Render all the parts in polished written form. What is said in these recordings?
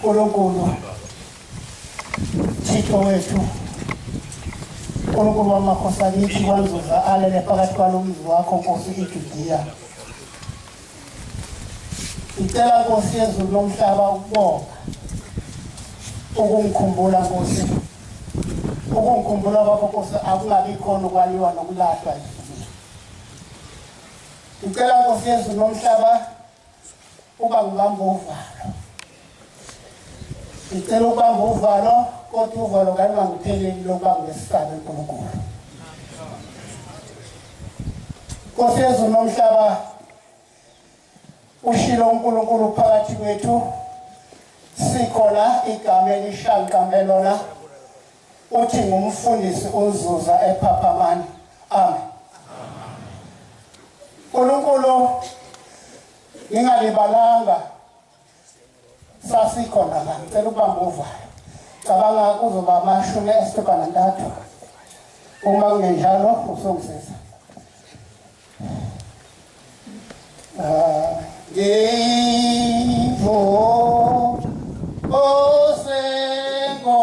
uNkulunkulu Thixo wethu uNkulunkulu wamakhosi akithi kwanzuza alele phakathi kwalomzi wakho Nkosi iJudiya. Ngicela Nkosi yezulu nomhlaba ukubonga ukungikhumbula Nkosi, ukungikhumbula kwakho Nkosi akungabi khona ukwaliwa nokulahlwa. Ngicela Nkosi yezulu nomhlaba uba ngibamba uvalo. Ngicela ukubamba uvalo kodwa uvalo kaningangipheleli lokuba ngesikabe uNkulunkulu. Nkosi yezulu nomhlaba ushilo uNkulunkulu phakathi kwethu sikhona igama elishanqa lona uthi ngumfundisi uZuza ePhaphamani. Amen. uNkulunkulu ngingalibalanga sasikhona la ngicela ukubamba uvalo. Cabanga kuzoba amashumi ayisithupha uma kungenjalo usongisiza. Givo Osengo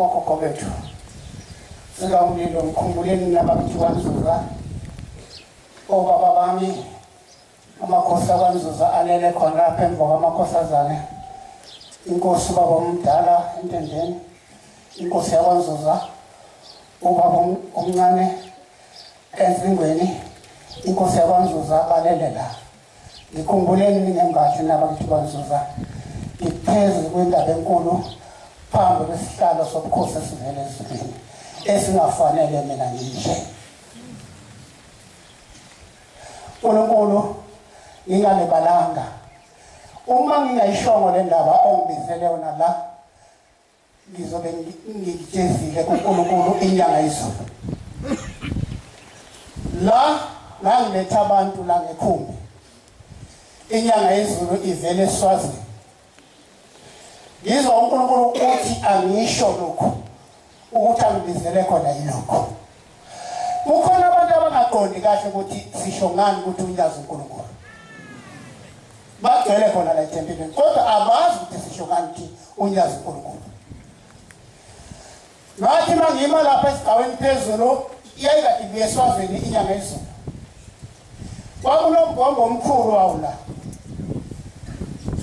okhokho bethu sika umlilo ngikhumbuleni nabakithi kwaNzuza obaba bami amakhosi akwaNzuza alele khona lapha emva kwamakhosazane inkosi baba omdala entendeni inkosi yakwaNzuza ubaba omncane ezingweni inkosi yakwaNzuza balele la ngikhumbuleni ngembathi nabakithi kwaNzuza iphezulu kwendaba enkulu phambi kwesihlalo sobukhosi esivele ezulwini esingafanele mina ngisho uNkulunkulu ngingalebalanga uma ngingayishongo le ndaba ongibizele yona la ngizobe ngitshezile kuNkulunkulu inyanga izolo la ngiletha abantu la ngekhumbi inyanga izulu ivele eSwazini ngizwa uNkulunkulu uthi angisho lokho ukuthi angibizele khona yilokho kukhona abantu abangaqondi kahle ukuthi sisho ngani ukuthi unyazi uNkulunkulu bagcwele khona la ethempelini kodwa abazi ukuthi sisho ngani ukuthi unyazi uNkulunkulu ngathi mangima lapha esigcaweni phezulu iyayikade ngiyeSwazini inyanga izulu kwakunombhombo omkhulu wawo la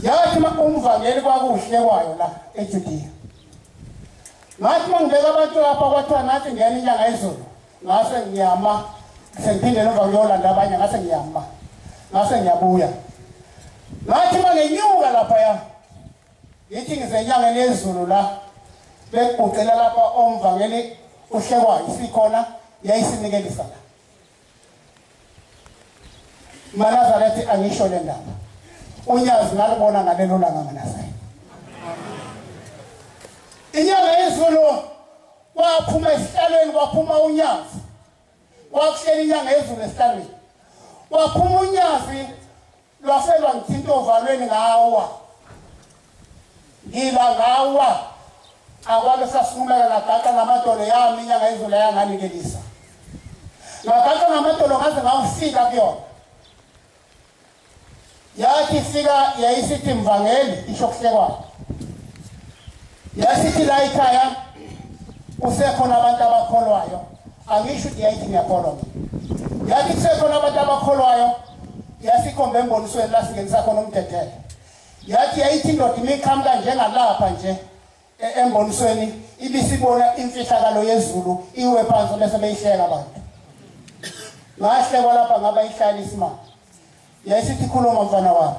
yathi umvangeli kwakuhle kwayo la eJudiya ngathi mangibeka abantu lapha kwathiwa nathi ngena inyanga izulu ngase ngiyama sengiphindela emva kuyolanda abanye ngase ngiyama ngase ngiyabuya ngathi mangenyuka lapha ya ngithi ngizenyanga lezulu la bekucela lapha omvangeli uhlekwayo sikhona yayisinikelisa la Manazarethi angisho le ndaba unyazi nalibona ngalelo langa nganasayi inyanga yezulu kwaphuma esihlalweni kwaphuma unyazi kwakuhleli inyanga yezulu esihlalweni kwaphuma unyazi lwaselwa ngithinto ovalweni ngawa ngila ngawa akwabe sasinumela ngagaqa ngamadolo yami inyanga yezulu yanganikelisa ngagaqa ngamadolo ngaze ngawufika kuyona yathi fika yayisithi mvangeli isho kuhlekwayo yasithi la ekhaya kusekhona abantu abakholwayo angisho ukuthi yayithi ngiyakholwa mina yathi kusekhona abantu abakholwayo yasikhomba embonisweni la singenisa khona umdedele yathi yayithi indoda imiqhamuka njengalapha nje embonisweni ibisibona imfihlakalo yezulu iwe phansi bese beyihleka abantu ngahlekwa lapha ngaba ihlala isimanga yayisithi khuluma mfana wami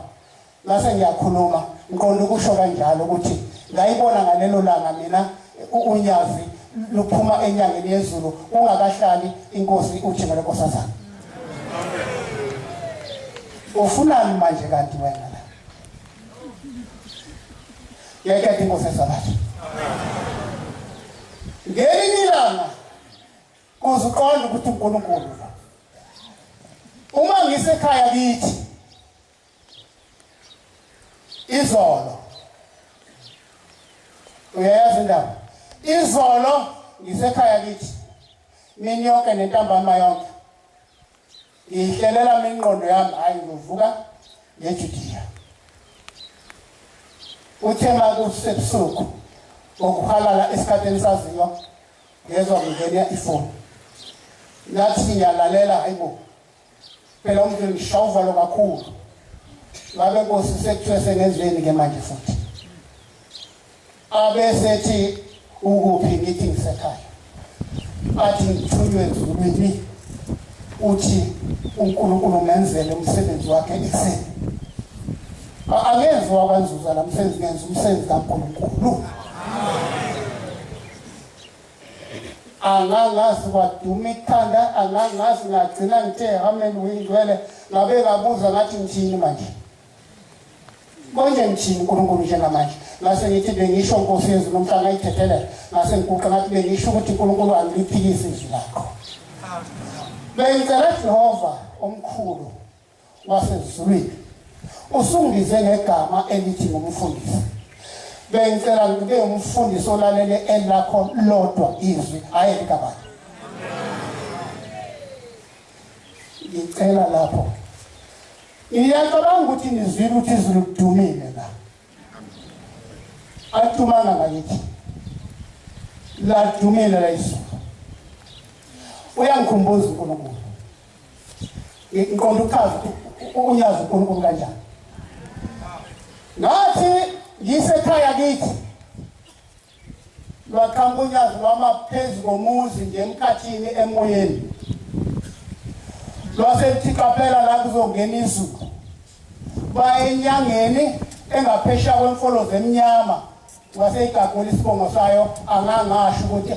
ngase ngiyakhuluma ngiqonda ukusho kanjalo ukuthi ngayibona ngalelo langa mina unyazi luphuma enyangeni yezulu ungakahlali inkosi uJinga lenkosazana ufunani manje kanti wena la yayikade inkosi esabatha ngelinye ilanga kuzuqonda ukuthi uNkulunkulu uma ngisekhaya kithi izolo uyayazi indaba izolo ngisekhaya kithi mina yonke nentambama yonke ngihlelela ingqondo yami hayi ngivuka ngeJudiya uthe makusebusuku okuhalala esikhatheni saziyo ngezwa ngingena ifoni ngathi ngiyalalela hayibo phela umuntu ngishawuvalo kakhulu ngabe Nkosi sekuthiwe sengenzeni ke manje futhi abesethi ukuphi ngithi ngisekhaya athi ngithunywe ezulwini uthi uNkulunkulu menzele umsebenzi wakhe ekuseni akenziwa kwaNzuza namsebenzi ngenza umsebenzi kaNkulunkulu angangazi kwaduma ikhanda angangazi ngagcina ngithe amen uyingcwele ngabe ngabuza ngathi ngithini manje konje ngithini uNkulunkulu njengamanje ngase ngithi bengisho Nkosi yezulu nomhla ngayithethela ngase ngiguqa ngathi bengisho ukuthi uNkulunkulu angiliphikise izwi lakho bengicela Jehova omkhulu wasezulwini usungize ngegama elithi ngumfundisi bengicela ngibe umfundisi olalele elakho lodwa izwi hayi likabani ngicela lapho ngiyacabanga ukuthi nizwile ukuthi izulu lidumile la athumanga ngayithi ladumile la izulu uyangikhumbuza uNkulunkulu ngiqonda uchaza unyazi uNkulunkulu kanjani nathi ngisekhaya kithi lwaqhamuka unyazi lwama phezu komuzi nje emkhathini emoyeni lwaseThixo phela la kuzongena izulu baye enyangeni engaphesha kwemfolo zemnyama waseyigagula isibongo sayo angangasho ukuthi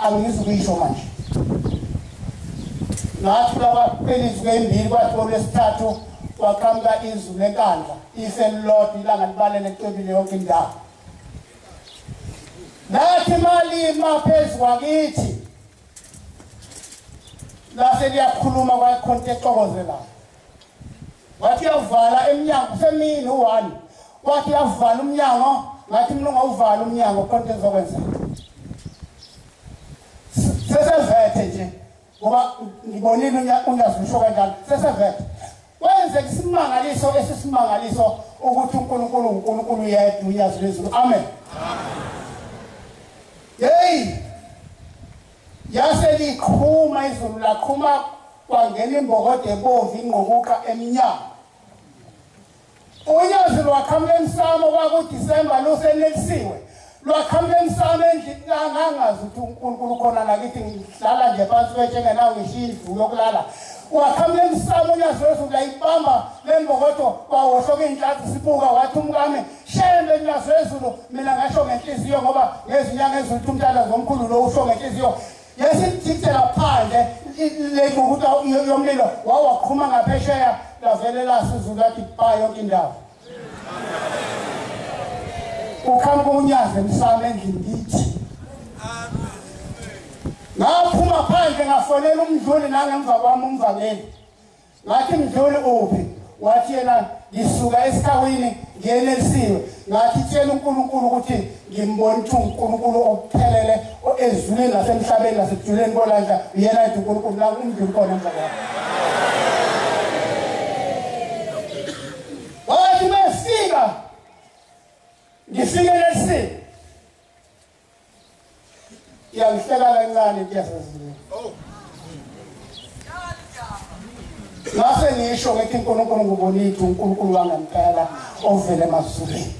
angizukuyisho manje nathi labaphelizi kwembili kwathi olwesithathu waqhamuka izulu lenkandla iselilodwa ilanga libalele ecebile yonke indawo nathi malima phezu kwakithi lase liyakhuluma kwakhonto exokozelayo wathi yavala emnyango semini u1 wathi yavala umnyango ngathi mina ungawuvala umnyango khonto ezokwenzeka sesevethe nje ngoba ngibonile unyazisho kanjalo sesevethe wenze isimangaliso esisimangaliso ukuthi uNkulunkulu yedwa unyazi lezulu amen hey yase likhuma izulu laqhuma kwangena imbokode ebomvu ingqukuka eminyango unyazi lwaqhamuka emsamo kwakuDisemba lusenelisiwe lwaqhamuka emsamo endlini angangazi ukuthi uNkulunkulu khona nakithi ngihlala nje phansi kwenjengenawo ngishindlu yokulala waqhamuka emsamo unyazi lezulu layibamba lembokodo wawohloka inhlathi sibuka wathi umkami shembe unyazi lezulu mina ngasho ngenhliziyo ngoba ngezinyanga ezithu umntana zomkhulu lo usho ngenhliziyo yesithithela phandle lekukuthi yomlilo wawaqhuma ngaphesheya lavele lasizulu lathi ba yonke indawo uqhamuka unyazi emsamo endlini ngithi ngaphuma phandle ngafonela umdluli nangemva kwami umvangeli ngathi mdluli uphi wathi yena ngisuka esikhawini ngenelisiwe ngathi tshela uNkulunkulu ukuthi ngimbona ukuthi uNkulunkulu ophelele ezulwini nasemhlabeni nasejuleni kolanda yena ethi uNkulunkulu la umdluli khona emva kwakhe wathi befika ngifike elisini yangihleka kancane kuyasazile ngase ngisho ngithi uNkulunkulu ngubonithi uNkulunkulu wangempela ovele emazulwini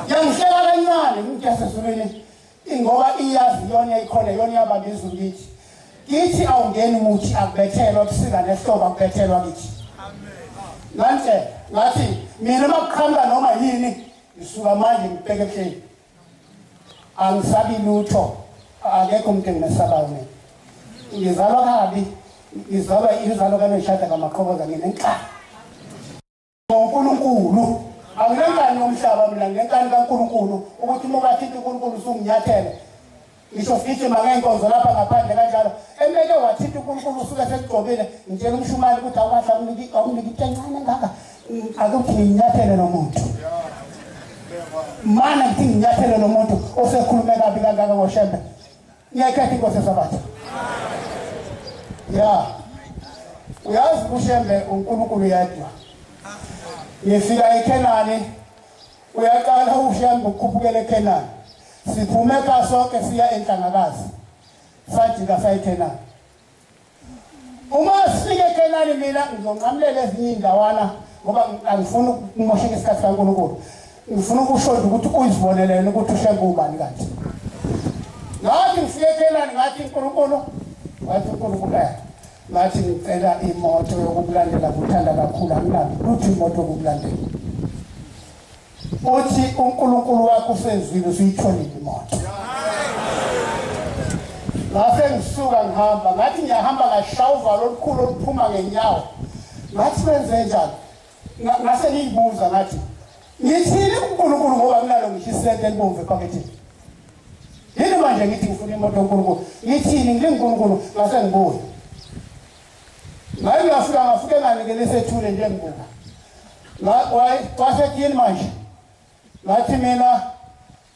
yangihleka kancane ngithi yasezulwini ingoba iyazi yona ikhona yona yabamba izulu kithi kithi awungeni umuthi akubethelwa kusika nehlobo akubethelwa kithi amen ngathi mina makukhamba noma yini ngisuka manje ngibheke ebuhleni angisabi lutho akekho umuntu engimesabayo mina ngizalwa kabi ngizalwa izalo kaneshada ngamaqhoboza nginenkani ngoNkulunkulu anginenkani yomhlaba mina ngenkani kaNkulunkulu ukuthi uma bathithi uNkulunkulu usunginyathele ngisho sithi mangenkonzo lapha ngaphandle kanjalo emeke wathithi uNkulunkulu usuke sekugcobile ngitshela umshumali ukuthi awukahla awuniki itencane ngaka akuthi nginyathele nomuntu mana ngithi nginyathele nomuntu osekhulume kabi kangaka ngoshembe ngiyakhetha inkosi esabatha ya uyazi kushembe uNkulunkulu yedwa ngifika eKhenani uyaqala ushembe ukhuphukele eKhenani siphume kasonke siya enhlangakazi sajika sayiKhenani uma sifike eKhenani mina ngizonqamulela ezinye indawana ngoba angifuni ukumosheka isikhathi kaNkulunkulu ngifuna ukushoda ukuthi uyizibonelele ukuthi ushembe ubani kanti ngathi ngifike eKhenani ngathi uNkulunkulu wathi uNkulunkulu ngathi ngicela imoto yokukulandela kuthanda kakhulu anginabi luthi imoto yokukulandela uthi uNkulunkulu wakho usezwile usuyitholile imoto ngase ngisuka ngihamba ngathi ngiyahamba ngashawuva lolukhulu oluphuma ngenyawo ngathi benze njani ngase ngiyibuza ngathi ngithini uNkulunkulu ngoba kunalo ngisho isente elibomvu ephakethini yini manje ngithi ngifuna imoto yoNkulunkulu ngithini ngikuNkulunkulu ngase ngibuye ngathi ngafika nganikele sethule nje ngibuka wasethi yini manje ngathi mina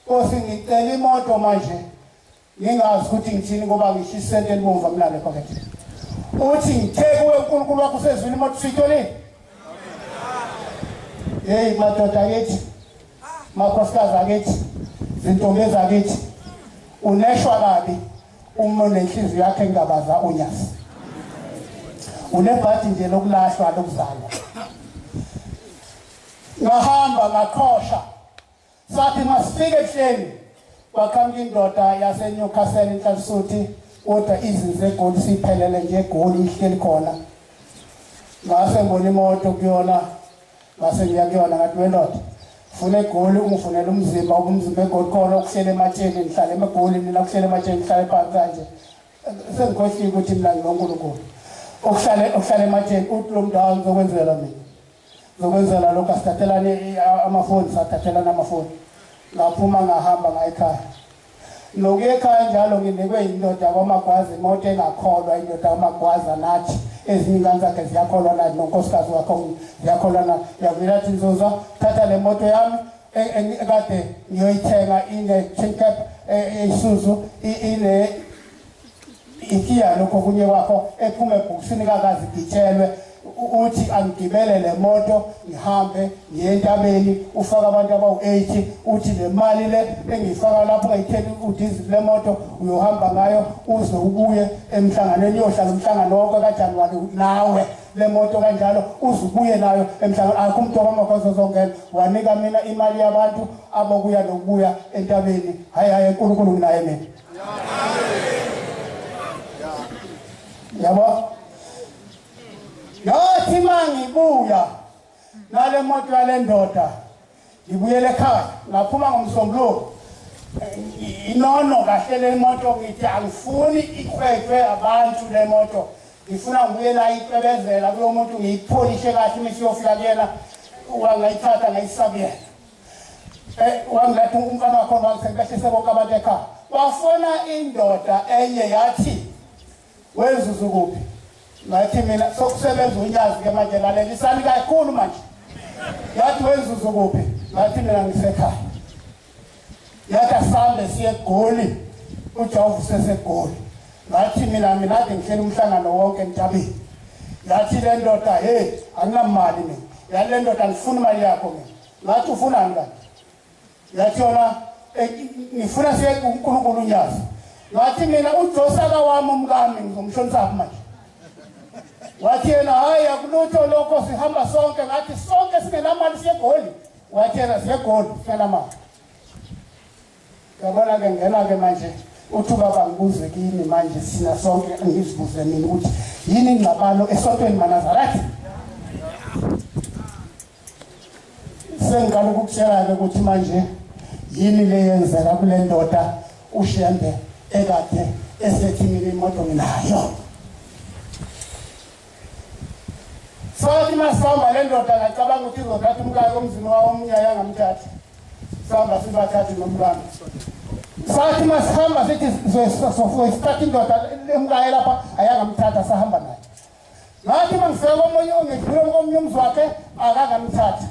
Nkosi ngicela imoto manje ngingazi ukuthi ngithini ngoba ngisho isente elibomvu kunalo ephakethini uthi ngitheke uNkulunkulu wakho usezwini imoto siyitholile hey madoda akithi makhosikazi akithi zintombi zakithi uneshwa kabi uma unenhliziyo yakhe engabaza unyasi. Unebhadi nje lokulahlwa lokuzalwa. Ngahamba ngakhosha. Sathi masifike ehleni kwakhamba indoda yaseNewcastle eNhlansuthi kodwa izinze eGoli siphelele nje eGoli ihleli khona. Ngase ngibona imoto kuyona ngase ngiya kuyona ngathi wendoda funa eGoli ungifunela umzimba ubumzimba eGoli khona okuhlele ematsheni ngihlala eMagoli mina kuhlele ematsheni ngihlala phansi kanje sengikhohlile ukuthi mina nginoNkulunkulu okuhlala ematsheni uthi lo mndawo ngizokwenzela mina zokwenzela lokho asithathelane amafoni sathathelana amafoni ngaphuma ngahamba ngayikhaya nokuye ekhaya njalo nginikwe indoda kwaMagwaza imoto engakholwa indoda kwaMagwaza nathi ezinye ingane zakhe ziyakholwa nathi nonkosikazi wakho ziyakholwa yavela athi Nzuza thatha le moto yami ekade ngiyoyithenga ine chain cap eSuzu ine ikiya lokho kunye wakho ephume ebhokisini kakazi gitshelwe uthi angigibele le moto ngihambe ngiye entabeni ufaka abantu abawu-80 uthi le mali le engifaka lapho ngayitheli udizili le moto uyohamba ngayo uze ubuye emhlanganweni uyohlala umhlangano wonke kaJanuwari nawe le moto kanjalo uze ubuye nayo emhlangano akho umuntu wakwamagwaza ozongena wanika mina imali yabantu abokuya nokubuya entabeni hayi uNkulunkulu nginaye mina yabo yathi mangibuya nale moto yale ndoda ngibuyele ekhaya ngaphuma ngomsombuluko inono kahle le moto ngithi angifuni ikhwethwe abantu le moto ngifuna ngibuye la icebezela kulo muntu ngiyipholishe kahle misiyofika kuyena wangayithatha ngayisabiyela wangathi umfana wakho wangisebehlise bonke abantu ekhaya wafona indoda enye yathi wezuzu kuphi ngathi mina sokusebenza unyazi ke manje lalelisani kakhulu manje yathi wezuzu kuphi ngathi mina ngisekhaya yathi asambe siye eGoli uJovu seseGoli ngathi mina ade ngihleli umhlangano wonke entabeni yathi le ndoda hey anginamali mina yale ndoda ngifuna imali yakho mina ngathi ufunani kanti yathi yona ngifuna siye uNkulunkulu unyazi ngathi mina uJosaka wami umkami ngizomshonisa manje wathi yena hayi akulutho lokho sihamba sonke ngathi sonke singenamali siyeGoli wathi yena siyeGoli singenamali yabona ke ngena ke manje uthi baba ngibuze kini manje sina sonke ngizibuze mina ukuthi yini ingxabano esontweni maNazareth sengikala ukutshela ke ukuthi manje yini le yenzeka kule ndoda uShembe ekade esethi mina imoto nginayo sathi masihamba le ndoda ngacabanga ukuthi izothatha umkayo omzini wawo omnyaya ngamthatha sihamba sibathathe nomkami sathi masihamba sithi soyisithatha indoda umkayo lapha ayangamthatha sahamba naye ngathi mangifika komunye ongedlule komunye umzi wakhe akangamthatha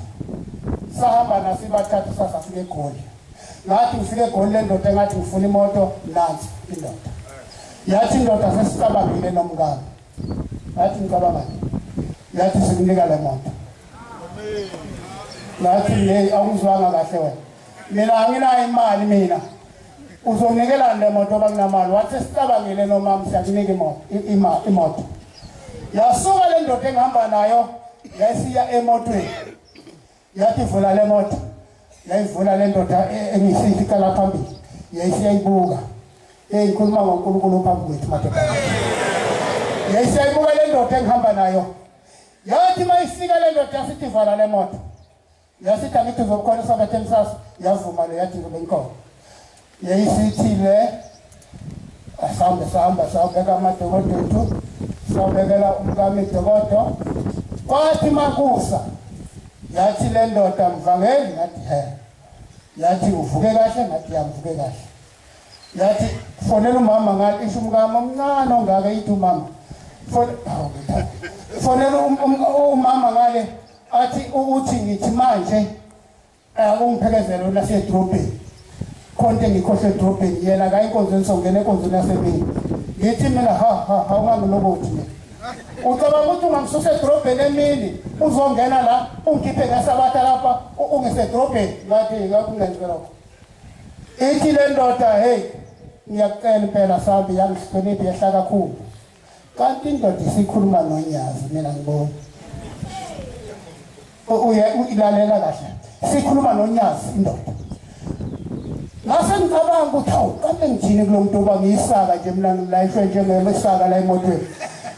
sahamba nasibathatha sasafika eGoli ngathi ngifike eGoli le ndoda engathi ngifuna imoto nansi indoda yathi indoda sesicabangile nomkami ngathi ngicabanga yathi sikunika le moto ngathi hey awuzwanga kahle wena mina anginayo imali mina uzonikela le moto banginamali wathi sicabangile nomama siyakunika imoto yasuka le ndoda engihamba nayo yasiya emotweni yathi vula le moto yayivula le ndoda engisihlika la phambili yayisiyayibuka ngikhuluma ngoNkulunkulu phambi kwethu madoda yayisiyayibuka le ndoda engihamba nayo yathi mayifika le ndoda yasithi vala le moto yasithi angithi uzokhona isabathe emsasa yavuma le yathi ngibe inkomo yayisithi le sahamba sawubeka amadokodo ethu sawubekela umkami idokodo kwathi makusa yathi le ndoda mvangeli ngathi he yathi uvuke kahle ngathi yamvuke kahle yathi fonela umama ngathi isho umkami omncane ongaka yithi umama fonela umama ngale athi uthi ngithi manje ungiphekezela wena sedrobheni konke ngikhohle edrobheni yena kayinkonzweni songena enkonzweni yasemini ngithi mina ha ungangilobothi mina ucabanga ukuthi ungamsusa edrobheni emini uzongena la ungikhiphe ngasabatha lapha ungisedrobheni ngathi ngakungenze lokho ithi le ndoda hey ngiyacela impela sabi yangihloniphe yehla kakhulu kanti indoda isikhuluma noNyazi mina ngibona ilalela kahle sikhuluma noNyazi indoda ngase ngicabanga ukuthi hawu kanti ngithini kulomuntu oba ngiyisaka nje mina ngilayishwe njengemsaka la emotweni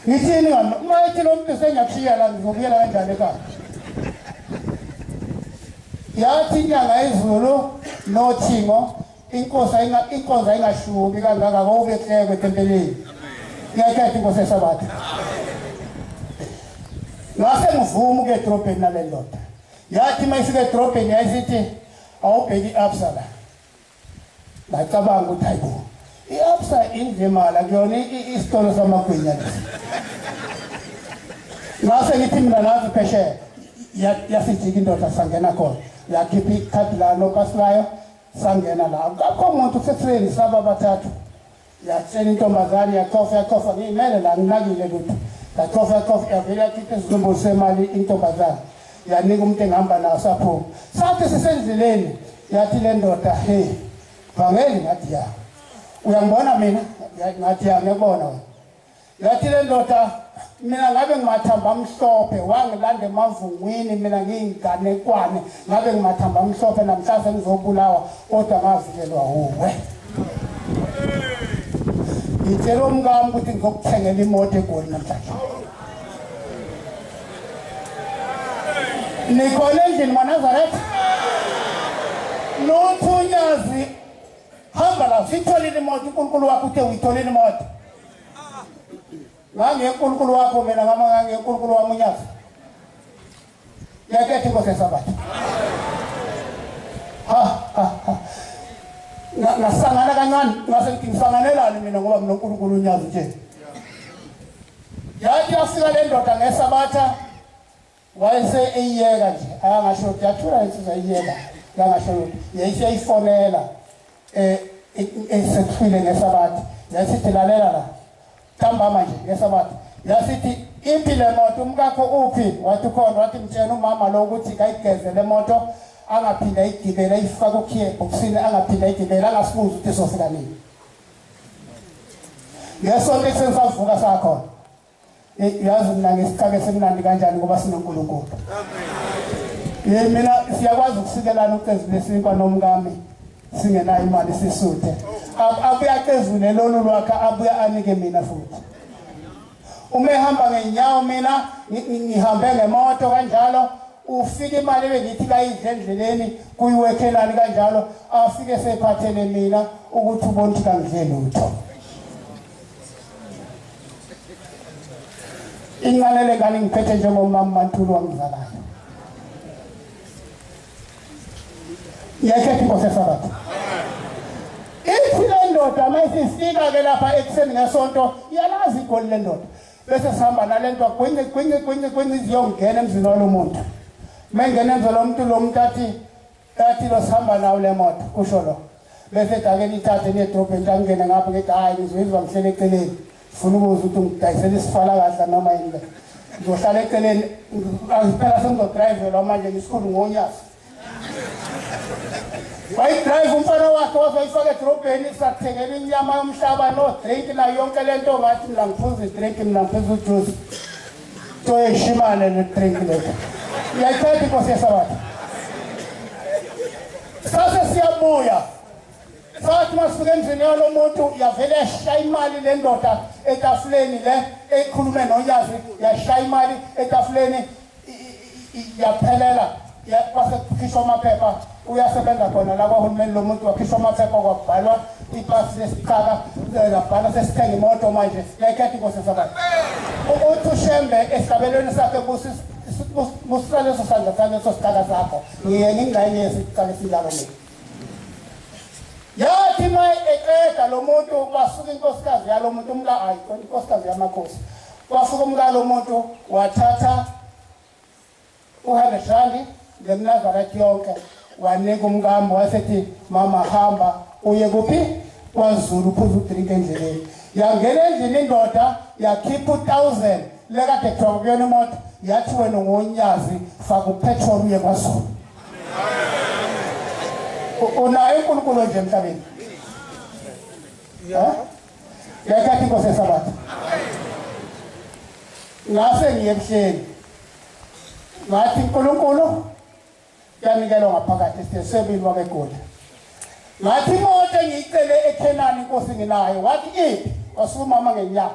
ngithini ngami uma ethi lo muntu sengiyakushiya la ngizobuyela kanjani ekhaya yathi inyanga izulu nothingo inkonzo ayingashubi kangaka ngokubehleke etempeleni ngiyakhetha inkonzo yesabatha ngase ngivuma ukuya edrobheni nale ndoda yathi uma ifika edrobheni yayisithi awubheki i-absa la ngacabanga ukuthi hayibo i-absa indlemala kuyona isitolo samagwinya lesi ngase ngithi mina nazi phesheya yasijika indoda sangena khona yakhipha ikhadi la nopasilayo sangena la akakho umuntu usethweni saba bathathu yatshela intombazane yakhofa ngiyimele la nginakile lutho yakhofa yavele yakhipha isizumbulu semali intombazane yanika umuntu engihamba nawo saphuma sathi sisendleleni yathi le ndoda hey Vangeli ngathi ya uyangibona mina ngathi ya ngiyabona wena yathi le ndoda mina ngabe ngimathamba amhlophe wangilanda emavungwini mina ngiyinganekwane ngabe ngimathamba amhlophe namhlanje ngizobulawa kodwa ngavikelwa uwe ngitshela umkami ukuthi ngizokuthengela imoto eGoli namhlanje nikhona endlini maNazaretha noThunyazi hamba la sitholile imoto uNkulunkulu wakho uthe uyitholile imoto uNkulunkulu wakho mina ngama uNkulunkulu wami uNyazi yakhethe inkonzo yesabatha ngasangana kancane ngase ngisanganelani mina ngoba mina uNkulunkulu uNyazi nje yathi yafika le ndoda ngesabatha wayese eyiyeka nje angasho ukuthi yathula insizwa eyiyeka yangasho ukuthi yayiseyifonela esethwile ngesabatha yasithi lalela la khamba manje ngesabatha yasithi impilo moto umkakho uphi wathi khona wathi mtshela umama lo ukuthi kayigeze le moto angaphinda ayigibele ayifaka ukhiye boxini angaphinda ayigibele angasibuza ukuthi sofika nini ngesonto sensavuka sakhona yazi mina ngesikhathi semnandi kanjani ngoba sinoNkulunkulu amen mina siyakwazi ukusikelana ucezu lesinkwa nomkami singenayo imali sisuthe abuya kezule lolu lwakhe abuya anike mina futhi uma ehamba ngenyawo mina ngihambe ngemoto kanjalo ufike imali bengithi kayidle endleleni kuyiwekhelani kanjalo afike sephathele mina ukuthi ubone ukuthi kangidle lutho ingalele ngani ngiphethe njengomama Mantulu wangizalayo yakhethe inkonzo yesabatha ithi le ndoda mayisifika ke lapha ekuseni ngesonto iyalazi iGoli le ndoda bese sihamba nale nto gwenye iziyongena emzini walo muntu mengena emzini lo muntu athi lo sihamba nawo le moto kusho lo bese dakeni ithathe nedrobheni angene ngapha ngithi hayi ngizizwa ngihlele eceleni ufuna ukuza ukuthi ngidayisele isifala kahle noma yini le ngizohlala eceleni asiphela sengizodrive lo manje ngisikhulu ngoNyazi wayidrive umfana wakhe wazoyifaka edrobheni sathengela inyama yomhlaba no drink na yonke lento ngathi mina ngiphuza idrink mina ngiphuza ujuice to eshimane le drink leto yakhethe inkonzo yesabatha sase siyabuya sathi masifike endlini yalo muntu yavele yashaya imali le ndoda etafuleni le ekhulume noNyazi yashaya imali etafuleni yaphelela kwase kukhishwa amaphepha uyasebenza khona la kwaHulumeni lo muntu wakhishwa amaphepha kwabhalwa ipasi lesichaka labhala sesithenga imoto manje yakhethe inkonzo yesabatha uthi uShembe esigabelweni sakhe busisale sosandla sale sosichaka sakho ngingxenye yesichaka esinjalo mina yathi maye eqeda lo muntu kwasuka inkosikazi yalo muntu umla hayi inkosikazi yamakhosi kwasuka umla lo muntu wathatha u100 ngeMnazaretha yonke wanika umkami wasethi mama hamba uye kuphi kwaZulu uphuza udrink endleleni yangena endlini indoda yakhipha 1000 lekade kuthiwa kuyona imoto yathi wena ngoNyazi faka upetrol uye kwaZulu unayo uNkulunkulu nje emhlabeni Yakhathi inkosi yesabatha ngase ngiyebuhleni ngathi uNkulunkulu yanikelwa ngaphakathi sesebili wabeGoli ngathi imoto engiyicele eKhenani inkosi nginayo wathi iphi wasumama ngenyanga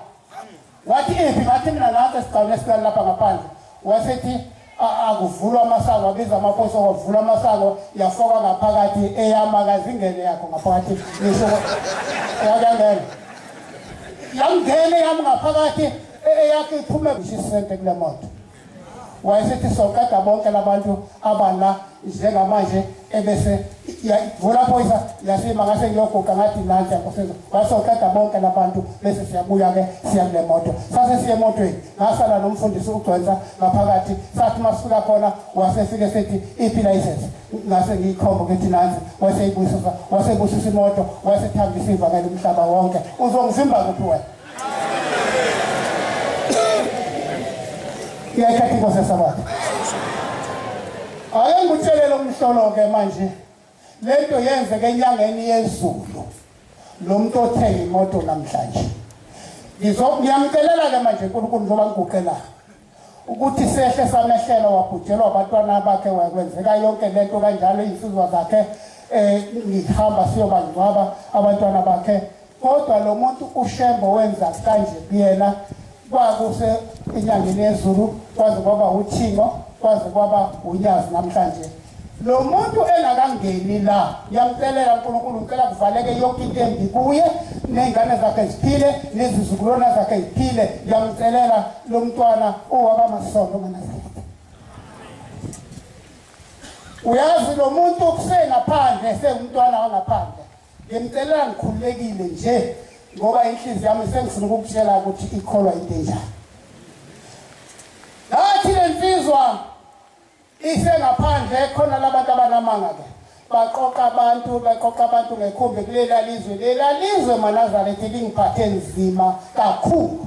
wathi iphi ngathi mina nanke sigcawule sikali lapha ngaphandle wasethi akuvulwa amasango abiza amaphoyisa okuvula amasango yafoka ngaphakathi eyamakazi ingene yakho ngaphakathi ngisho yakangena yangene yami ngaphakathi eyakhe iphume ngisisente kule moto wayesethi soqeda bonke labantu abala njengamanje ebese yavula phoyisa yasima ngase ngiyoguqa ngathi nansi yankosizwe wasoqeda bonke labantu bese siyabuya ke siya kule moto sase siye emotweni ngasala nomfundisi uGcwensa ngaphakathi sathi masifika khona wasefike sethi iphi license ngase ngiyikhomba ukuthi nansi wasebusisa imoto wasethambisa ivakele umhlaba wonke uzongivimba kuphi wena yakhathi inkosi yesabatha ake ngikutshelele umhlolo-ke manje lento yenzeke enyangeni yezulu lo muntu othenga imoto namhlanje ngiyamcelela-ke manje uNkulunkulu njengoba ngiguqela ukuthi sehle samehlelo wabhujelwa abantwana bakhe wakwenzeka yonke lento kanjalo iy'nsizwa zakhe ngihamba siyobangcwaba abantwana bakhe kodwa lo muntu uShembo wenza kanje kuyena kwakuse enyangeni yezulu kwaze kwaba uthingo kwaze kwaba unyazi namhlanje lo muntu engakangeni la yamcelela uNkulunkulu ngicela kuvaleke yonke into embi kuye nengane zakhe ziphile nezizukulwana zakhe ziphile yamcelela lo mntwana owakamasondo kaNazaretha uyazi lo muntu kusengaphandle sengumntwana wangaphandle ngimcelela ngikhululekile nje ngoba inhliziyo yami sengifuna ukukutshela ukuthi ikholwa into enjani nathi lensizwa isengaphandle khona labantu abanamanga-ke baqoqa abantu ngekhumbi kulela lizwe maNazaretha lingiphathe nzima kakhulu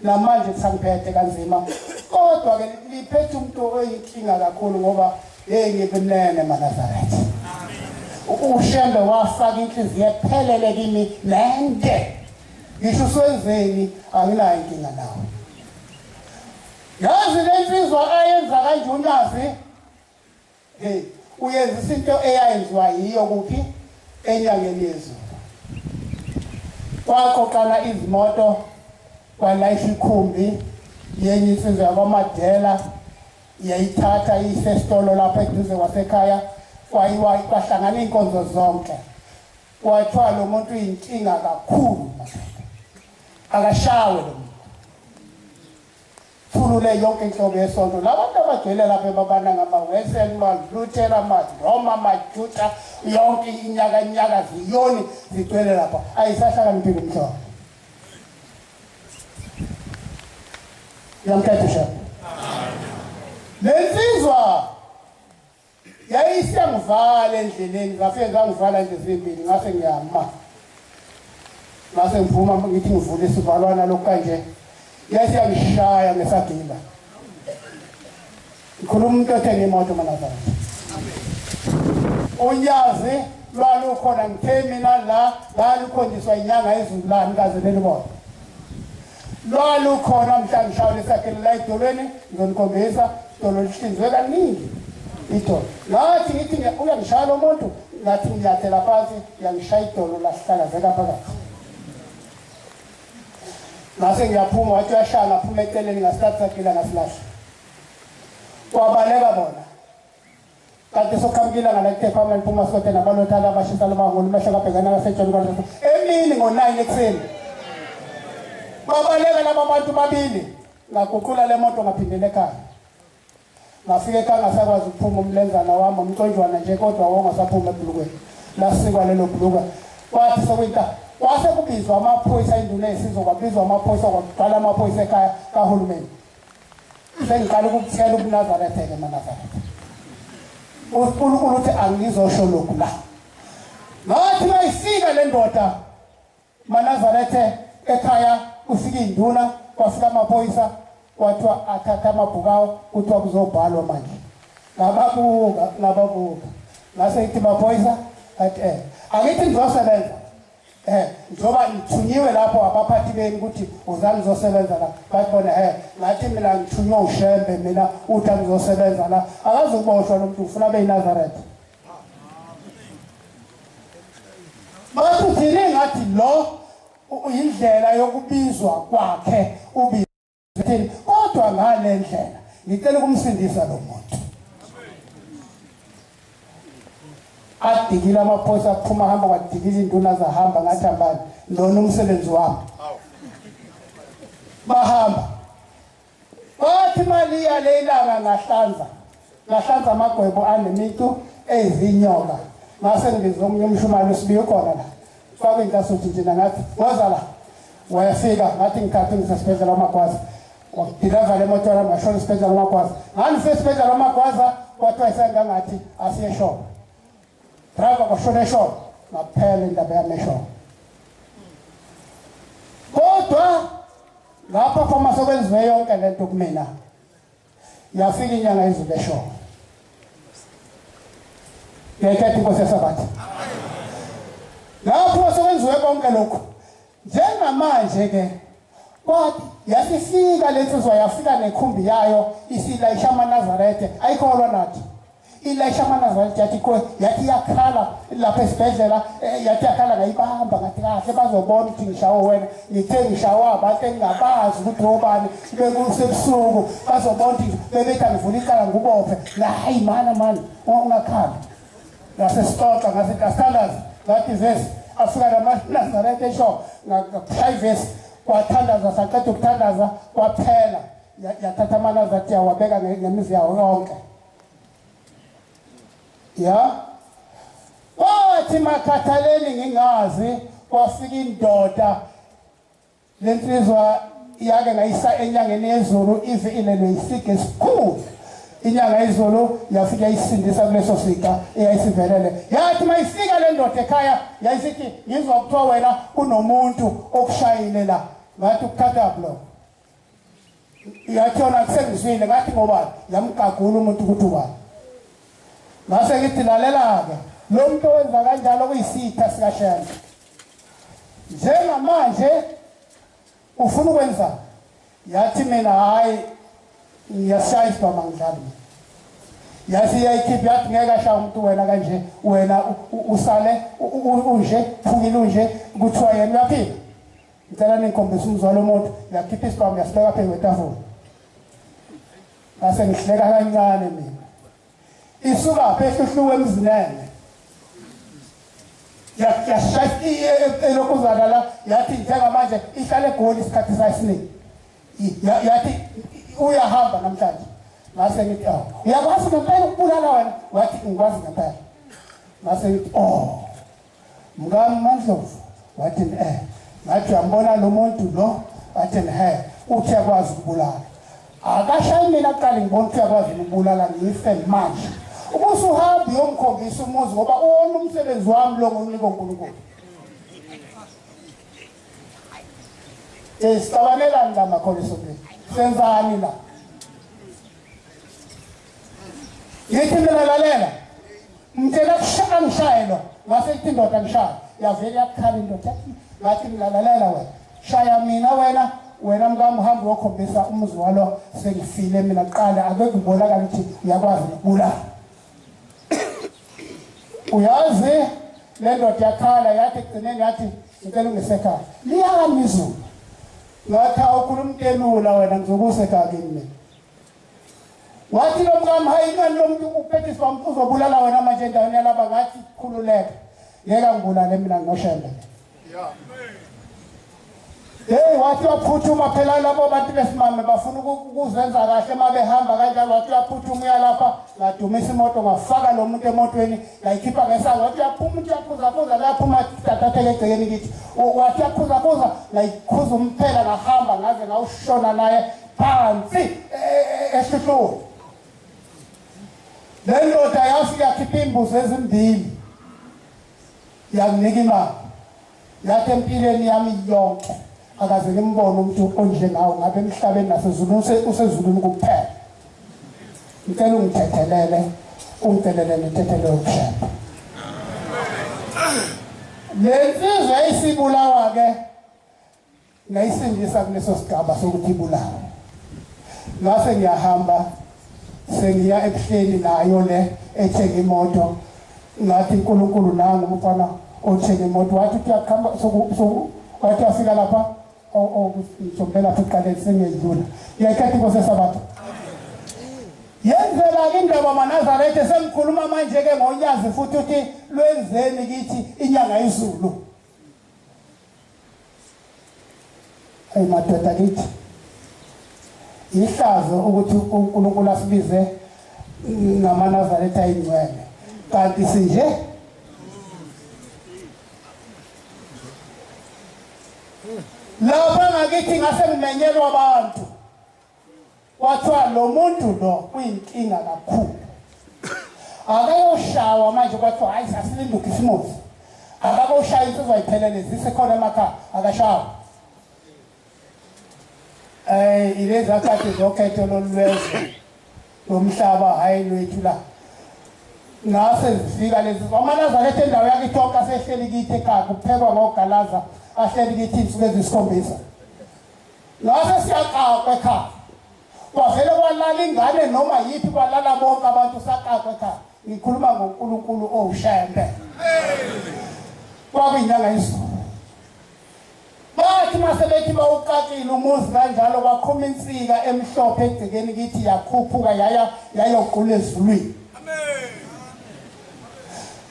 namanje kusangiphethe kanzima kodwa-ke liphethe umuntu oyinkinga kakhulu ngoba ngibinene maNazaretha uShembe wafaka inhliziyo ephelele kimi nende ngisho uswenzeni anginayo inkinga nawe yazi lensizwa ayenza kanje unyazi uyenza into eyayenziwa yiyo kuphi enyangeni yezulu kwaqoqana izimoto kwalayisha ikhumbi yenye insizwa yakwaMadela yayithatha isesitolo lapha eduze kwasekhaya kwahlangana inkonzo zonke kwathiwa lo muntu uyinkinga kakhulu akashawe lo muntu thulule yonke inhlobo yesonto labantu abagcwele lapha babana ngama-Wesel maLuther amaRoma amaJuda yonke inyaka ziyoni zigcwele lapha ayisahlakaniphile umhlobo yamkhetha uShembe lensizwa yayisiyangivala endleleni ngafike zangivala nje zimbili ngase ngiyama ngase ngiphuma ngithi ngivule isivalwana lokhu kanje yayisiyangishaya ngesagila ngikhuluma umuntu othenge imoto maNazaretha unyazi lwalukhona ngithe mina la lalukhondiswa inyanga ezulani kaze lelibona lwalukhona mhla ngishawule isagila la edolweni ngizonikhombisa idolo lihlinzwe kaningi idolo ngathi ngithi uyangishaya lo muntu ngathi ngiyathela phansi yangishaya idolo lahlakazeka phakathi ngase ngiyaphuma wathi uyashaya ngaphuma eceleni ngasikhathi sagila ngasilahla kwabaleka bona kanti sokhamkila ngalakuthepha amanye phuma sote nabalothana abashisa labangoli mehle kabhekana ngasetshoni kwalento emini ngo-9 ekuseni babaleka laba bantu babili ngaguqula le moto ngaphindela ekhaya ngafika ekhaya ngasakwazi ukuphuma umlenzana wami umconjwana nje kodwa wongasaphuma ebhulukweni lasikwa lelo bhuluka kwathi sokwinta kwase kubizwa amaphoyisa induna yesizwe kwabizwa amaphoyisa kwaqala amaphoyisa ekhaya kahulumeni sengiqala ukukuthela ubuNazaretha-ke maNazaretha uNkulunkulu uthi angizosho lokhu la ngathi mayifika le ndoda maNazaretha ekhaya kufika induna kwafika amaphoyisa kwathiwa athatha amabhuku awo kuthiwa kuzobhalwa manje ngababuka ngase ithi maphoyisa athi angithi ngizosebenza njoba ngithunyiwe lapho abaphathi beni ukuthi uzani uzosebenza la bayibona ngathi mina ngithunywa ushembe mina uthi angizosebenza la akazukuboshwa lo muntu ufuna beyiNazaretha manje thini ngathi lo indlela yokubizwa kwakhe ubizwa kodwa ngale ndlela ngicela ukumsindisa lo muntu adikile amaphosa aphuma hamba kwadikile induna zahamba ngathi hambani lona umsebenzi wami bahamba bathi mali yale ilanga ngahlanza amagwebo anemintu ezinyoka ngase ngizomunye umshumali wesibiyo khona la faka inkasuthi njena ngathi woza la wayafika ngathi ngikhathi ngisesibhedlela amagwaza wakudiliva le moto yami ngashona isibhedlela amagwaza ngani isibhedlela amagwaza kwathiwa isengangathi asiye shop driver kwashona eshop ngaphela indaba yami eshop kodwa lapha phoma sokwenziwe yonke lento kumina yafika inyanga izulu eshop ngekhethi inkosi yasabatha lapho sokwenziwe konke lokho njengamanje ke kwathi yasifika lensizwa yafika nekhumbi yayo isilayisha amaNazaretha ayikholwa nathi ilayisha amaNazaretha yathi yakhala lapha esibhedlela yathi yakhala ngayibamba ngathi kahle bazobona ukuthi ngishawo wena ngithe ngishawa abantu engingabazi ukuthi obani bekusebusuku bazobona ukuthi bebethi angivula icala ngubophe hayi mani ungakhala ngasesixoxa ngasithandaza ngathi vesi afika namaNazaretha esho ngakushaya ivesi kwathandaza saqeda ukuthandaza kwaphela yathatha amaNazaretha yawabeka ngemizi yawo yonke wathi makhathaleni ngingazi kwafika indoda lensizwa yake ngayisa enyangeni yezulu ive ilelwe isike esikhulu inyanga yezulu yafika yayisindisa kuleso sika eyayisivelele yathi mayifika le ndoda ekhaya yayisithi ngizwa kuthiwa wena kunomuntu okushayile la ngathi ukukhathaplo yathi yona kusengizwile ngathi ngobani yamgagula umuntu ukuthi ubani ngase ngithi lalela-ke lo muntu owenza kanjalo kuyisitha sikashembe njengamanje ufuna ukwenza yathi mina hayi ngiyashaya isibamba ngidlali yathi yayikhipha yathi ngeke ashaya umuntu wena kanje wena usale unje phukile unje kuthiwa yena uyaphila ngicela ningikhombisa umzwalo womuntu yakhipha isibamba yasibeka phezu kwetafula ngase ngihleka kancane mina isuka phehluhluwe emzinene yashaya la yathi njengamanje ihlale egoli isikhathi sayisiningi yathi uyahamba namhlanje ngase ngithi uyakwazi ngempela ukubulala wena wathi ngikwazi ngempela ngase ngithi mkaMandlovu wathi ngathi uyambona lo muntu lo wathi uthi yakwazi ukubulala akashayi mina kuqala ngibona ukuthi uyakwazi ukubulala ngife manje ubusuhambi uyomkhombisa umuzi ngoba uwona umsebenzi wami lo ngokunika uNkulunkulu sicabanelani la makholiso bethu senzani la yithi mina lalela mtshela kushaya ngishayelo ngase ithi indoda ngishaya yavele yakukhala indoda ngathi ngilalalela wena shaya mina wena mkamhambi wokhombisa umuzi walo sengifile mina kuqala ake ngibonakala ukuthi uyakwazi ukubulala uyazi le ndoda yakhala yathi egcineni yathi ngicela ungisekhaya liyakamizulu ngathi awukhuluma umtelula wena ngizokusekhaya kimi mina wathi lo mkami hayi ngani lo muntu uphethiswa uzobulala wena manje endaweni yalaba ngathi khululeka ngeke ngibulale mina nginoshembe wathi waphuthuma phela labo bantu besimame bafuna ukuzenza kahle uma behamba kanjalo wathi uyaphuthuma uya lapha ngadumisa imoto ngafaka lo muntu emotweni ngayikhipha ngesango wathi uyaphuza laphuma tathatheke egcekeni kithi wathi uyaphuza ngayikhuza umphela ngahamba ngaze ngawushona naye phansi esihlweni le ndoda yafika yakhipha imbuzi ezimbili yanginika imali yathi empilweni yami yonke akaze ngimbone umuntu onjengawo ngabe emhlabeni nasezulwini usezulwini kuphela ngicela ungithethelele ungithelele nethethelelo yokushemba lensizwe isibulawa ke ngayisindisa kuleso sigaba sokuthi ibulawa ngase ngiyahamba sengiya ebuhleni nayo le ethenga imoto ngathi uNkulunkulu nangu umfana othenga imoto wathi uyakhamba wathi afika lapha ngizombela pheqaleni sengiyidlula yakhathi inkosi esabatha yenzela ke indaba maNazaretha sengikhuluma manje ke ngonyazi futhi uthi lwenzeni kithi inyanga izulu madoda kithi ihlazo ukuthi uNkulunkulu asibize ngamaNazaretha ayingcwele kanti sinje lapha ngakithi ngase ngimenyelwa abantu wathiwa lo muntu lo kuyinkinga kakhulu akayoshawa manje kwathiwa hayi sasilinde uKhisimusi akakoshaya insizwa ayiphelele zisekhona emakhaya akashawa ilezi akade zokhetho lolwezwe lomhlaba hayi lwethu la ngase zifika lezi amaNazaretha endawo yakithi onke asehleli kithi ekhaya kuphekwa ngogalaza ahleli kithi insuku ezisikhombisa ngase siyaqaqwa ekhaya kwavele kwalala ingane noma yipi kwalala bonke abantu saqaqwa ekhaya ngikhuluma ngoNkulunkulu owushembe kwakuyinyanga izulu bathi masebethi bawuqaqile umuzi kanjalo kwakhuma insika emhlophe egcekeni kithi yakhuphuka yayoqula ezulwini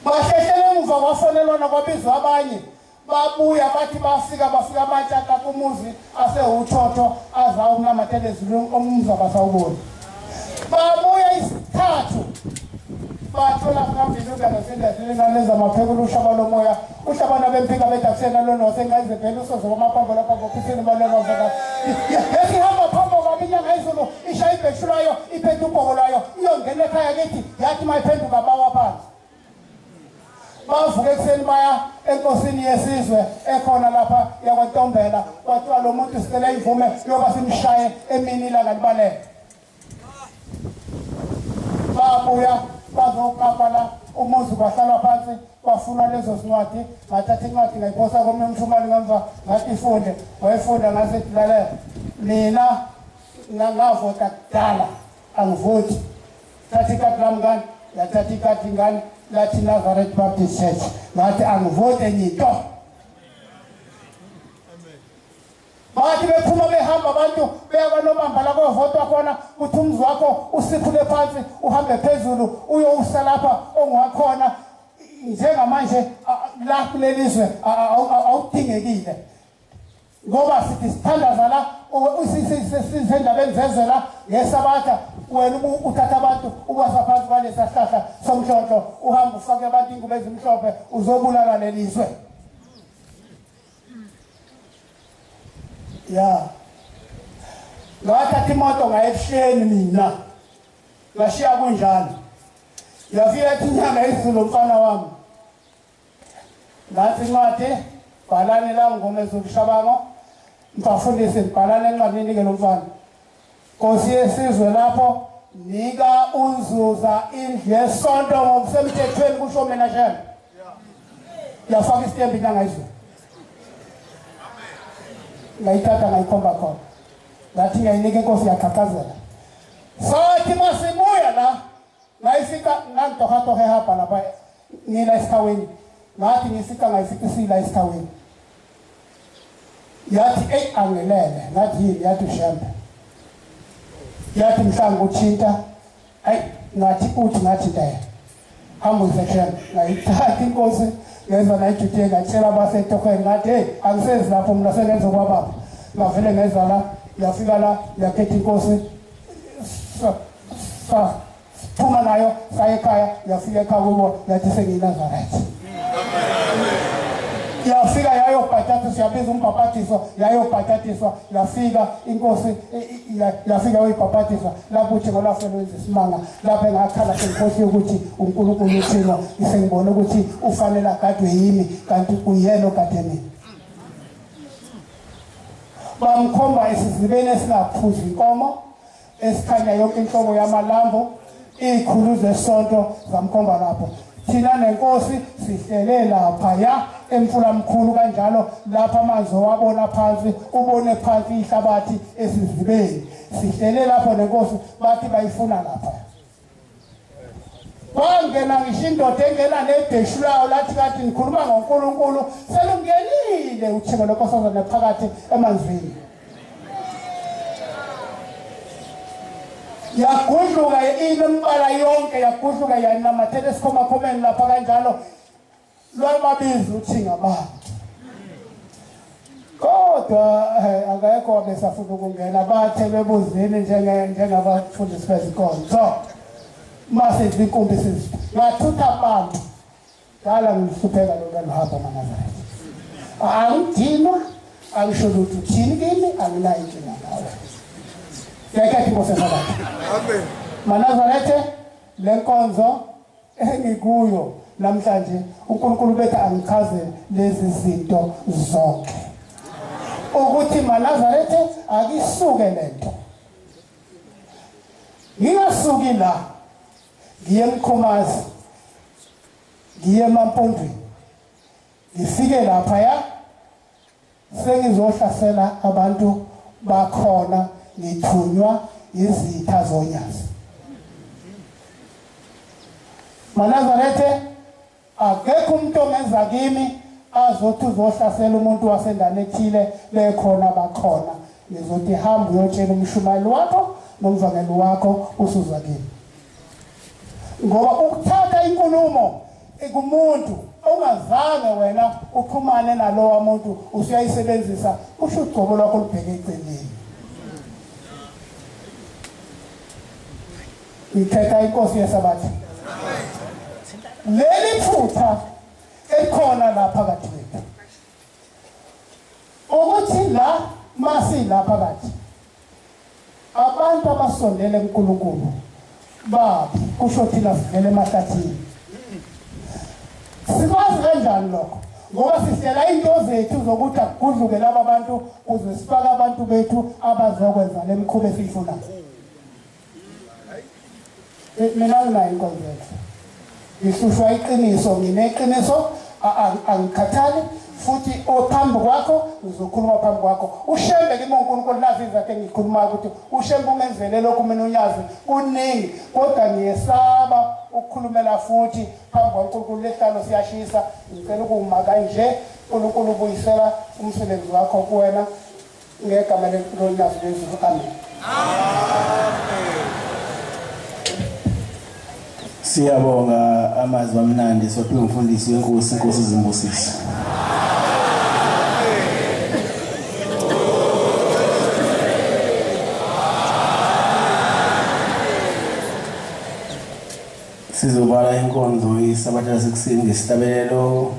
bahlehlele emva kwafonelwana kwabizwa abanye babuya bathi bafika amatshaka kumuzi asewuthotho azawunamathele ezulwini omumzi abasawuboni babuya isithathu bathola phambili uganasendazini ngaleza maphekula ushaba lomoya ushabana bempika bedakusena lona sengaze phela usoze kwamaphambo lapha ngokhisini balona zaka yesihamba phambo kwabinyanga izulu ishaya ibheshulayo iphethe ubhoko lwayo iyongena ekhaya kithi yathi mayiphenduka bawa phansi bavuka ekuseni baya enkosini yesizwe ekhona lapha yakwaNtombela kwathiwa lo muntu sicela imvume yoba simshaye emini ilanga libalele babuya bazoqaphala umuzi kwahlala phansi kwafuna lezo zincwadi ngathatha incwadi ngayiphosa komunye umshumali ngemva ngathi ifunde wayifunda ngasethi lalela mina ngavota kudala angivoti thatha ikati lami ngani yathatha ikati ngani lathi Nazareth Baptist Church ngathi angivote enye into bathi bephuma behamba abantu beyaka nomamba la kovotwa khona kuthi umzi wakho usiphule phansi uhambe phezulu uyowusa lapha ongakhona njengamanje la kulelizwe awudingekile ngoba sithi sithandaza la sisendabeni zezela ngesabatha wena uthatha abantu ubasa phansi kwalesa sihlahla somhlonhlo uhamba ufake abantu ingubo ezimhlophe uzobulala lelizwe ya ngathatha imoto ngayehleni mina ngashiya kunjalo yafika inyanga izulu mfana wami ngathi incwadi bhalani la ngoma ezokushabango mfafundisi bhalani encwadini ke lo mfana Nkosi yesizwe lapho nika unzuza indlu yesonto ngokusemthethweni kusho mina shela yafaka isitembu inyanga izulu ngayithatha ngayikhomba khona ngathi ngayinika inkosi yaqhaqhazela sathi masibuya la ngayifika ngantokatohe hapa lapha ngila esithaweni ngathi ngifika ngayifikisila esithaweni yathi angelele ngathi yini yathi ushembe yathi mhlanga uthinta ayi ngathi uthi ngathi ndaye hamba usekhona ngayithatha inkosi ngeza nayijuthe ngacela basetokhweni ngathi hey angisezi lapho mina sengenza kwababa ngavele ngeza la yafika la yakhetha inkosi phuma nayo saya ekhaya yafika ekhaya kubo yathi sengiyiNazaretha yafika yayobhatatiswa yabiza umbhabhatiso yayobhatatiswa yafika inkosi yafika uyibhabhatiswa lapho uthi ngolafela wenza isimanga lapho engakhala senkosi ukuthi uNkulunkulu uthina isengibona ukuthi ufanele agadwe yimi kanti uyena ogade mina bamkhomba esizibeni esingaphuzi inkomo esikhanya yonke inhlobo yamalambo izikhulu zesonto zamkhomba lapho thina nenkosi sihlele lapha ya emfula mkhulu kanjalo lapha amanzi wabona phansi ubone phansi ihlabathi esizibeni sihlele lapho nenkosi bathi bayifuna lapha wangena ngisho indoda engena nebheshu layo lathi kathi ngikhuluma ngoNkulunkulu selungenile utheko lonkosazana phakathi emanzini yagudluka imibala yonke yagudluka yanamathela esikhomakhomeni lapha kanjalo lwababiza uthi ngabantu kodwa akekho wabesafuna ukungena bathe bebuzini njengabafundisi bezinkonzo mase inkumbi sizwe ngathutha abantu dala ngihlupheka lokuhamba Manazarete angidinwa angisho ukuthi uthini kimi anginayo inkinga nawe yake Nkosi yababantu amen Manazarete lenkonzo engikuyo namhlanje uNkulunkulu bethu angichaze lezi zinto zonke ukuthi Manazarete akisuke lento ngingasuki la ngiye eMkhomazi ngiye eMampondweni ngifike lapha ya sengizohlasela abantu bakhona ngithunywa izitha zonyazi Manazarete akekho umuntu ongenza kimi azothi uzohlasela umuntu wasendane ethile lekhona bakhona ngizothi hamba uyotshela umshumayeli wakho nomvangeli wakho usuzwa kimi ngoba ukuthatha inkulumo ekumuntu ongazange wena uxhumane nalowa muntu usiyayisebenzisa kusho ugcobo lwakho libheke eceleni ithetha inkosi yesabatha leli phutha ekhona lapha phakathi kwethu ukuthi la masi lapha phakathi abantu abasondele kuNkulunkulu babi kusho thina sivele emahlathini sikwazi kanjani lokho ngoba sihlela into zethu zokuthi akudluke laba bantu kuze sifake abantu bethu abazokwenza lemkhubo esiyifunayo mina nginayo inkonzo yethu ngihlushwa iqiniso ngineqiniso angikhathali futhi ophambi kwakho uzokhuluma phambi kwakho ushembe kimi uNkulunkulu nazi izathu engikhuluma ukuthi ushembe ungenzele lokhu mina unyazi kuningi kodwa ngiyesaba ukukhulumela futhi phambi kwaNkulunkulu lehlalo siyashisa ngicela ukumaka nje uNkulunkulu ubuyisela umsebenzi wakho kuwena ngegama lenyazi lezulu amen Siyabonga amazwi amnandi sophiwe umfundisi wenkosi inkosi izimbusisi Sizobala inkonzo isabatha lasekuseni ngesihlabelelo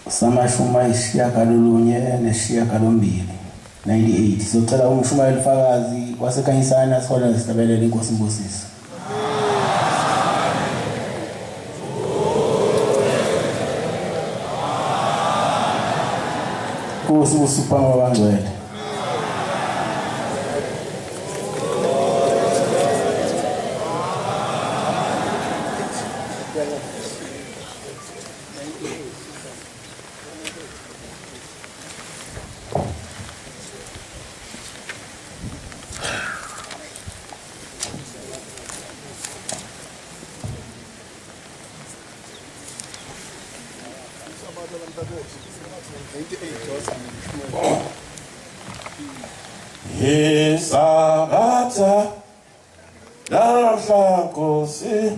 samashuma ishiyagalolunye nesishiyagalombili 98 sizocela umshumayeli ufakazi waseKhanyisana sihola ngesihlabelelo inkosi imbusisi Nkosi usupha abangcwele Sabatha la Nkosi